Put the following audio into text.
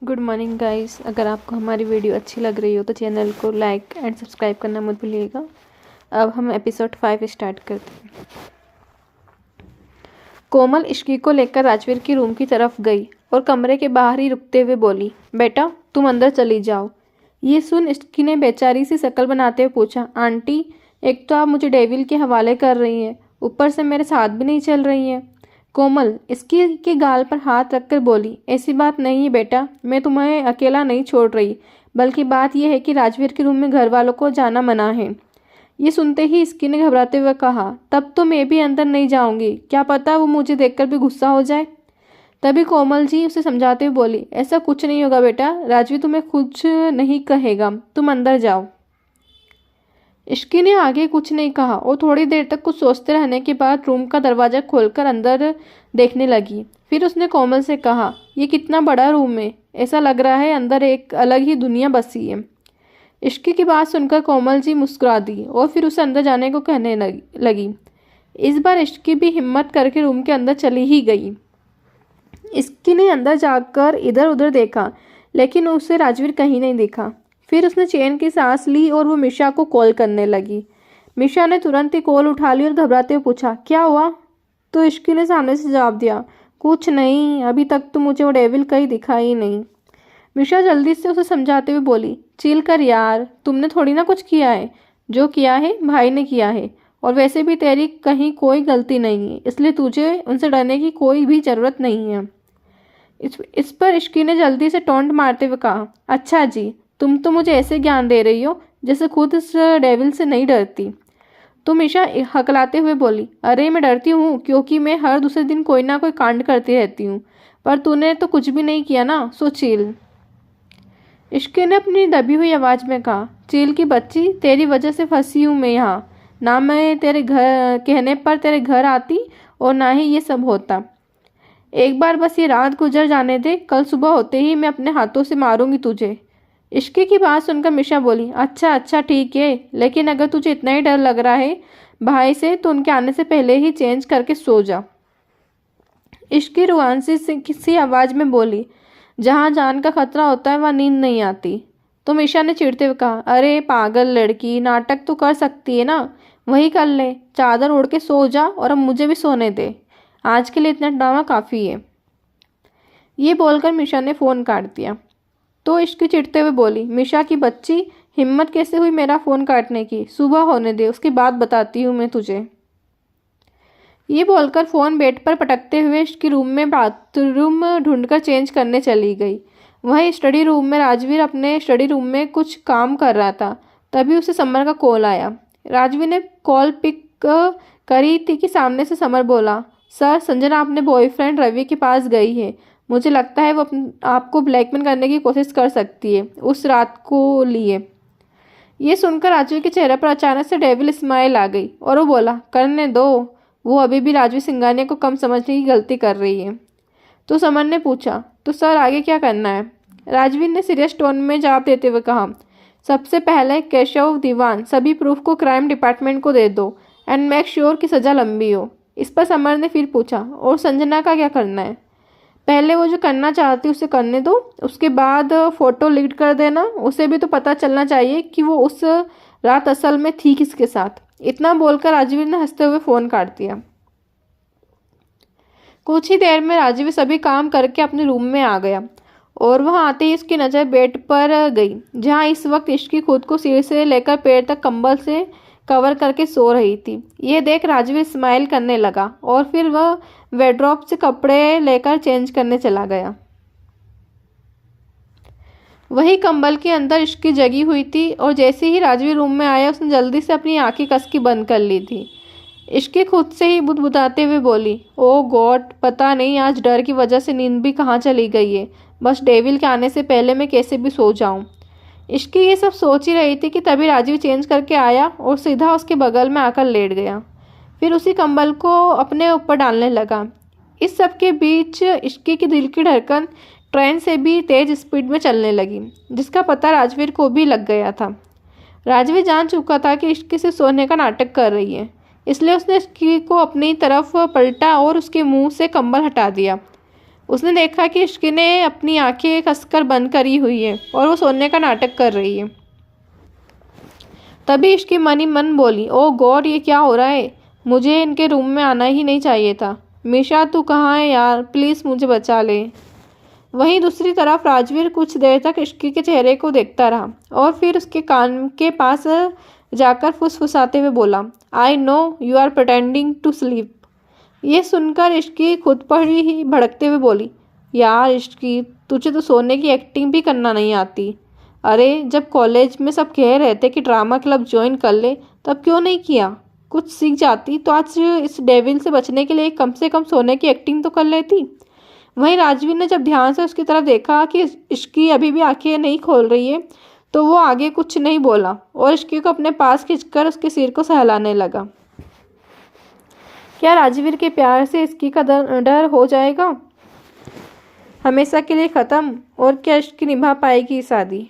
Good morning guys. अगर आपको हमारी वीडियो अच्छी लग रही हो तो चैनल को लाइक एंड सब्सक्राइब करना मत भूलिएगा। अब हम एपिसोड 5 स्टार्ट करते हैं। कोमल इश्की को लेकर राजवीर की रूम की तरफ गई और कमरे के बाहर ही रुकते हुए बोली, बेटा तुम अंदर चली जाओ। ये सुन इश्की ने बेचारी सी शक्ल बनाते हुए पूछा, आंटी एक तो आप मुझे डेविल के हवाले कर रही हैं, ऊपर से मेरे साथ भी नहीं चल रही हैं। कोमल इसकी के गाल पर हाथ रखकर बोली, ऐसी बात नहीं है बेटा, मैं तुम्हें अकेला नहीं छोड़ रही, बल्कि बात यह है कि राजवीर के रूम में घर वालों को जाना मना है। ये सुनते ही इसकी ने घबराते हुए कहा, तब तो मैं भी अंदर नहीं जाऊंगी, क्या पता वो मुझे देखकर भी गुस्सा हो जाए। तभी कोमल जी उसे समझाते हुए बोली, ऐसा कुछ नहीं होगा बेटा, राजवीर तुम्हें कुछ नहीं कहेगा, तुम अंदर जाओ। इश्की ने आगे कुछ नहीं कहा और थोड़ी देर तक कुछ सोचते रहने के बाद रूम का दरवाज़ा खोलकर अंदर देखने लगी। फिर उसने कोमल से कहा, यह कितना बड़ा रूम है, ऐसा लग रहा है अंदर एक अलग ही दुनिया बसी है। इश्की की बात सुनकर कोमल जी मुस्कुरा दी और फिर उसे अंदर जाने को कहने लगी। इस बार इश्की भी हिम्मत करके रूम के अंदर चली ही गई। इश्की ने अंदर जाकर इधर उधर देखा, लेकिन उसे राजवीर कहीं नहीं दिखा। फिर उसने चैन की सांस ली और वो मिशा को कॉल करने लगी। मिशा ने तुरंत ही कॉल उठा ली और घबराते हुए पूछा, क्या हुआ? तो इश्की ने सामने से जवाब दिया, कुछ नहीं, अभी तक तो मुझे वो डेविल कहीं दिखा ही नहीं। मिशा जल्दी से उसे समझाते हुए बोली, चिल कर यार, तुमने थोड़ी ना कुछ किया है, जो किया है भाई ने किया है, और वैसे भी तेरी कहीं कोई गलती नहीं है, इसलिए तुझे उनसे डरने की कोई भी ज़रूरत नहीं है। इस पर इश्की ने जल्दी से टोंट मारते हुए कहा, अच्छा जी, तुम तो मुझे ऐसे ज्ञान दे रही हो जैसे खुद इस डेविल से नहीं डरती। तो मिशा हकलाते हुए बोली, अरे मैं डरती हूँ क्योंकि मैं हर दूसरे दिन कोई ना कोई कांड करती रहती हूँ, पर तूने तो कुछ भी नहीं किया ना, सो चिल। इश्की ने अपनी दबी हुई आवाज़ में कहा, चिल की बच्ची, तेरी वजह से फंसी हूँ मैं यहाँ, ना मैं तेरे घर कहने पर तेरे घर आती और ना ही ये सब होता। एक बार बस ये रात गुजर जाने दे, कल सुबह होते ही मैं अपने हाथों से मारूंगी तुझे। इश्की की बात सुनकर मिशा बोली, अच्छा अच्छा ठीक है, लेकिन अगर तुझे इतना ही डर लग रहा है भाई से तो उनके आने से पहले ही चेंज करके सो जा। इश्की रुआंसी से किसी आवाज़ में बोली, जहाँ जान का खतरा होता है वहाँ नींद नहीं आती। तो मिशा ने चिढ़ते हुए कहा, अरे पागल लड़की, नाटक तो कर सकती है ना, वही कर ले, चादर ओढ़ के सो जा और अब मुझे भी सोने दे, आज के लिए इतना ड्रामा काफ़ी है। ये बोलकर मिशा ने फ़ोन काट दिया। तो इश्की चिढ़ते हुए बोली, मिशा की बच्ची, हिम्मत कैसे हुई मेरा फ़ोन काटने की, सुबह होने दे, उसकी बात बताती हूँ मैं तुझे। ये बोलकर फ़ोन बेड पर पटकते हुए इश्की रूम में बाथरूम ढूंढकर चेंज करने चली गई। वहीं स्टडी रूम में राजवीर अपने स्टडी रूम में कुछ काम कर रहा था। तभी उसे समर का कॉल आया। राजवीर ने कॉल पिक करी थी कि सामने से समर बोला, सर संजना अपने बॉयफ्रेंड रवि के पास गई है, मुझे लगता है वो आपको ब्लैकमेल करने की कोशिश कर सकती है उस रात को लिए। ये सुनकर राजवीर के चेहरे पर अचानक से डेविल स्माइल आ गई और वो बोला, करने दो, वो अभी भी राजवीर सिंघानिया को कम समझने की गलती कर रही है। तो समर ने पूछा, तो सर आगे क्या करना है? राजवीर ने सीरियस टोन में जवाब देते हुए कहा, सबसे पहले केशव दीवान सभी प्रूफ को क्राइम डिपार्टमेंट को दे दो एंड मेक श्योर कि सज़ा लंबी हो। इस पर समर ने फिर पूछा, और संजना का क्या करना है? पहले वो जो करना चाहती उसे करने दो, उसके बाद फ़ोटो लीक कर देना, उसे भी तो पता चलना चाहिए कि वो उस रात असल में थी किसके साथ। इतना बोलकर राजवीर ने हंसते हुए फ़ोन काट दिया। कुछ ही देर में राजवीर सभी काम करके अपने रूम में आ गया और वहां आते ही उसकी नज़र बेड पर गई, जहां इस वक्त इश्की खुद को सिर से लेकर पैर तक कंबल से कवर करके सो रही थी। ये देख राजवीर स्माइल करने लगा और फिर वह वेड्रॉप से कपड़े लेकर चेंज करने चला गया। वही कंबल के अंदर इश्की जगी हुई थी और जैसे ही राजवीर रूम में आया उसने जल्दी से अपनी आंखें कस के बंद कर ली थी। इश्की खुद से ही बुदबुदाते हुए बोली, ओ गॉड, पता नहीं आज डर की वजह से नींद भी कहाँ चली गई है, बस डेविल के आने से पहले मैं कैसे भी सो जाऊं। इश्की ये सब सोच ही रही थी कि तभी राजवीर चेंज करके आया और सीधा उसके बगल में आकर लेट गया, फिर उसी कंबल को अपने ऊपर डालने लगा। इस सब के बीच इश्की की दिल की धड़कन ट्रेन से भी तेज़ स्पीड में चलने लगी, जिसका पता राजवीर को भी लग गया था। राजवीर जान चुका था कि इश्की से सोने का नाटक कर रही है, इसलिए उसने इश्की को अपनी तरफ पलटा और उसके मुंह से कंबल हटा दिया। उसने देखा कि इश्की ने अपनी आंखें कसकर बंद करी हुई है और वो सोने का नाटक कर रही है। तभी इश्की मन ही मन बोली, ओ गॉड, ये क्या हो रहा है? मुझे इनके रूम में आना ही नहीं चाहिए था। मीशा तू कहाँ है यार, प्लीज़ मुझे बचा ले। वहीं दूसरी तरफ राजवीर कुछ देर तक इश्की के चेहरे को देखता रहा और फिर उसके कान के पास जाकर फुसफुसाते हुए बोला, I know you are pretending to sleep. ये सुनकर इश्की खुद पर ही भड़कते हुए बोली, यार इश्की, तुझे तो सोने की एक्टिंग भी करना नहीं आती। अरे जब कॉलेज में सब कह रहे थे कि ड्रामा क्लब ज्वाइन कर ले, तब क्यों नहीं किया? कुछ सीख जाती तो आज इस डेविल से बचने के लिए कम से कम सोने की एक्टिंग तो कर लेती। वहीं राजवीर ने जब ध्यान से उसकी तरफ देखा कि इश्की अभी भी आंखें नहीं खोल रही है, तो वो आगे कुछ नहीं बोला और इश्की को अपने पास खींचकर उसके सिर को सहलाने लगा। क्या राजवीर के प्यार से इश्की का डर हो जाएगा हमेशा के लिए ख़त्म? और क्या इश्की निभा पाएगी शादी?